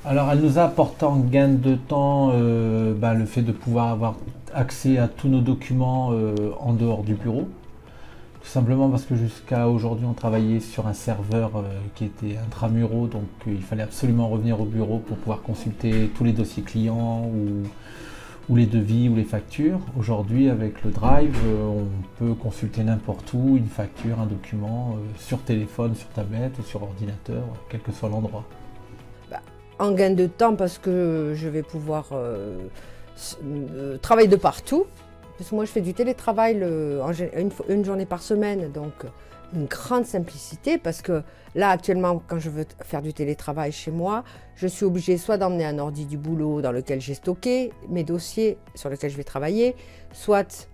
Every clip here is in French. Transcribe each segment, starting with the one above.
Alors, elle nous a apporté en gain de temps le fait de pouvoir avoir accès à tous nos documents en dehors du bureau. Tout simplement parce que jusqu'à aujourd'hui, on travaillait sur un serveur qui était intramuraux, donc il fallait absolument revenir au bureau pour pouvoir consulter tous les dossiers clients ou les devis ou les factures. Aujourd'hui, avec le Drive, on peut consulter n'importe où une facture, un document, sur téléphone, sur tablette ou sur ordinateur, quel que soit l'endroit. En gain de temps parce que je vais pouvoir travailler de partout. Parce que moi je fais du télétravail une journée par semaine, donc une grande simplicité parce que là actuellement quand je veux faire du télétravail chez moi, je suis obligée soit d'emmener un ordi du boulot dans lequel j'ai stocké mes dossiers sur lesquels je vais travailler, soit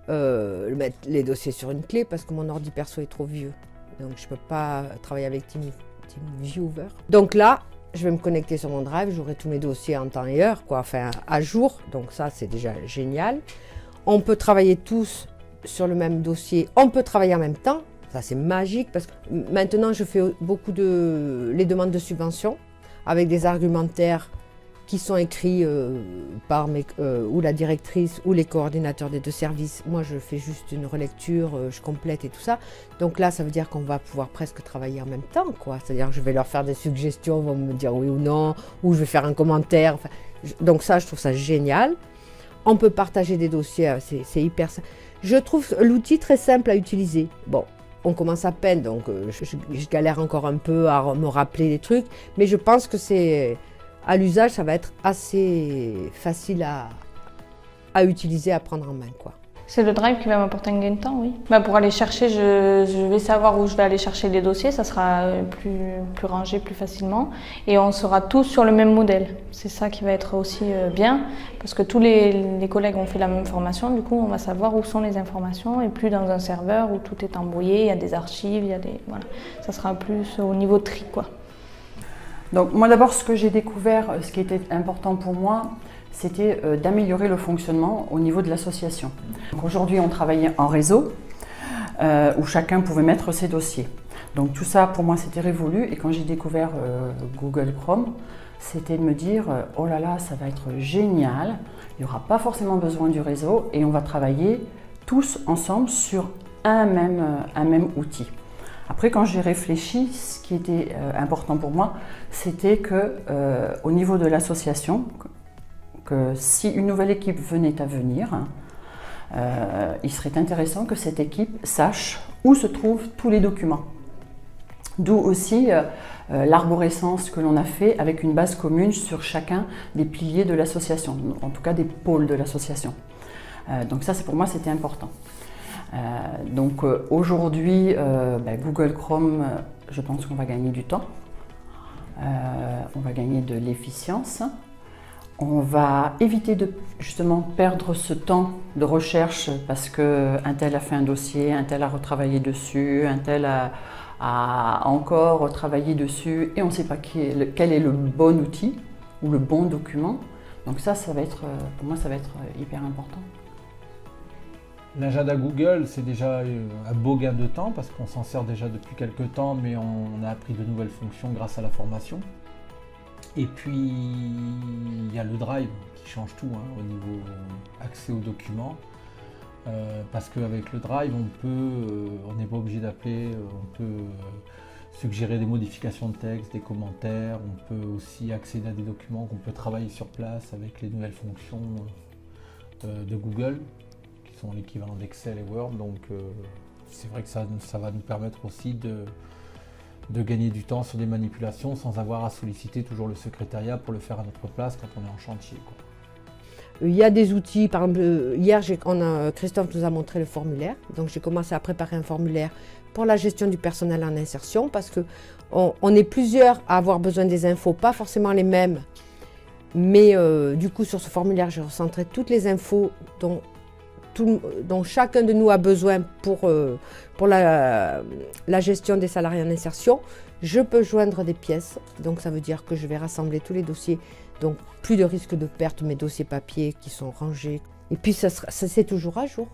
mettre les dossiers sur une clé parce que mon ordi perso est trop vieux. Donc je ne peux pas travailler avec TeamViewer. Donc là, je vais me connecter sur mon Drive, j'aurai tous mes dossiers en temps et heure, enfin à jour, donc ça c'est déjà génial. On peut travailler tous sur le même dossier, on peut travailler en même temps, ça c'est magique parce que maintenant je fais beaucoup les demandes de subventions avec des argumentaires qui sont écrits par ou la directrice ou les coordinateurs des deux services. Moi je fais juste une relecture, je complète et tout ça. Donc là ça veut dire qu'on va pouvoir presque travailler en même temps, quoi. C'est-à-dire que je vais leur faire des suggestions, ils vont me dire oui ou non, ou je vais faire un commentaire. Enfin, donc ça je trouve ça génial. On peut partager des dossiers, c'est hyper simple. Je trouve l'outil très simple à utiliser. Bon, on commence à peine, donc je galère encore un peu à me rappeler les trucs, mais je pense que à l'usage, ça va être assez facile à utiliser, à prendre en main, quoi. C'est le Drive qui va m'apporter un gain de temps, oui. Pour aller chercher, je vais savoir où je vais aller chercher les dossiers, ça sera plus rangé plus facilement. Et on sera tous sur le même modèle. C'est ça qui va être aussi bien, parce que tous les collègues ont fait la même formation, du coup on va savoir où sont les informations et plus dans un serveur où tout est embrouillé, il y a des archives, voilà. Ça sera plus au niveau tri, quoi. Donc moi d'abord, ce que j'ai découvert, ce qui était important pour moi, c'était d'améliorer le fonctionnement au niveau de l'association. Aujourd'hui, on travaillait en réseau, où chacun pouvait mettre ses dossiers. Donc tout ça, pour moi, c'était révolu. Et quand j'ai découvert Google Chrome, c'était de me dire « Oh là là, ça va être génial, il n'y aura pas forcément besoin du réseau et on va travailler tous ensemble sur un même outil ». Après, quand j'ai réfléchi, ce qui était important pour moi, c'était qu'au niveau de l'association, que si une nouvelle équipe venait à venir, il serait intéressant que cette équipe sache où se trouvent tous les documents. D'où aussi l'arborescence que l'on a fait avec une base commune sur chacun des piliers de l'association, en tout cas des pôles de l'association. Donc ça, pour moi, c'était important. Aujourd'hui, Google Chrome, je pense qu'on va gagner du temps, on va gagner de l'efficience. On va éviter de justement perdre ce temps de recherche parce qu'un tel a fait un dossier, un tel a retravaillé dessus, un tel a encore retravaillé dessus et on ne sait pas quel est le bon outil ou le bon document. Donc ça va être, pour moi, ça va être hyper important. L'agenda Google, c'est déjà un beau gain de temps parce qu'on s'en sert déjà depuis quelques temps, mais on a appris de nouvelles fonctions grâce à la formation. Et puis, il y a le Drive qui change tout au niveau accès aux documents. Parce qu'avec le Drive, on n'est pas obligé d'appeler, on peut suggérer des modifications de texte, des commentaires, on peut aussi accéder à des documents qu'on peut travailler sur place avec les nouvelles fonctions de Google, qui sont l'équivalent d'Excel et Word. Donc c'est vrai que ça va nous permettre aussi de gagner du temps sur des manipulations sans avoir à solliciter toujours le secrétariat pour le faire à notre place quand on est en chantier, quoi. Il y a des outils, par exemple, hier Christophe nous a montré le formulaire, donc j'ai commencé à préparer un formulaire pour la gestion du personnel en insertion parce qu'on est plusieurs à avoir besoin des infos, pas forcément les mêmes, mais du coup sur ce formulaire j'ai recentré toutes les infos dont chacun de nous a besoin pour la gestion des salariés en insertion. Je peux joindre des pièces, donc ça veut dire que je vais rassembler tous les dossiers, donc plus de risque de perte, mes dossiers papier qui sont rangés. Et puis ça c'est toujours à jour.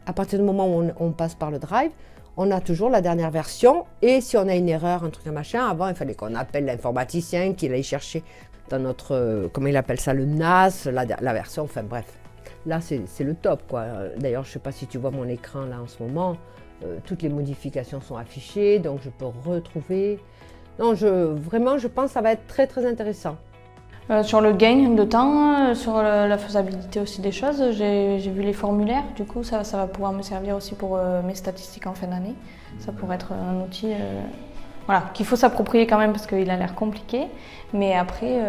À partir du moment où on passe par le Drive, on a toujours la dernière version et si on a une erreur, un truc, un machin, avant il fallait qu'on appelle l'informaticien, qu'il aille chercher. dans notre, comment il appelle ça, le NAS, la version, enfin bref. Là, c'est le top, quoi. D'ailleurs, je ne sais pas si tu vois mon écran là en ce moment. Toutes les modifications sont affichées, donc je peux retrouver. Non, vraiment, je pense que ça va être très, très intéressant. Sur le gain de temps, sur la faisabilité aussi des choses, j'ai vu les formulaires. Du coup, ça va pouvoir me servir aussi pour mes statistiques en fin d'année. Ça pourrait être un outil voilà, qu'il faut s'approprier quand même parce qu'il a l'air compliqué. Mais après,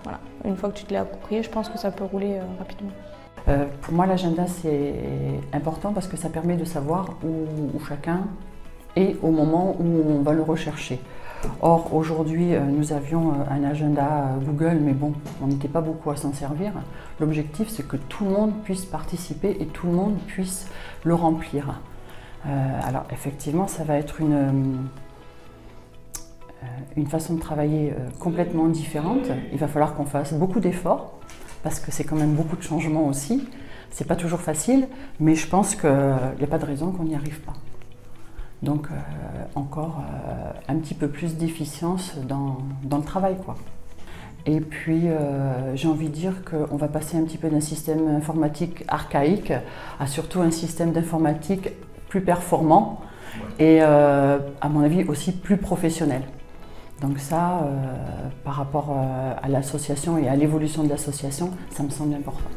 voilà, une fois que tu te l'as approprié, je pense que ça peut rouler rapidement. Pour moi, l'agenda, c'est important parce que ça permet de savoir où chacun est au moment où on va le rechercher. Or, aujourd'hui, nous avions un agenda Google, mais bon, on n'était pas beaucoup à s'en servir. L'objectif, c'est que tout le monde puisse participer et tout le monde puisse le remplir. Alors, effectivement, ça va être une façon de travailler complètement différente. Il va falloir qu'on fasse beaucoup d'efforts, parce que c'est quand même beaucoup de changements aussi. C'est pas toujours facile, mais je pense qu'il n'y a pas de raison qu'on n'y arrive pas. Donc encore un petit peu plus d'efficience dans le travail, quoi. Et puis j'ai envie de dire qu'on va passer un petit peu d'un système informatique archaïque à surtout un système d'informatique plus performant et à mon avis aussi plus professionnel. Donc ça, par rapport à l'association et à l'évolution de l'association, ça me semble important.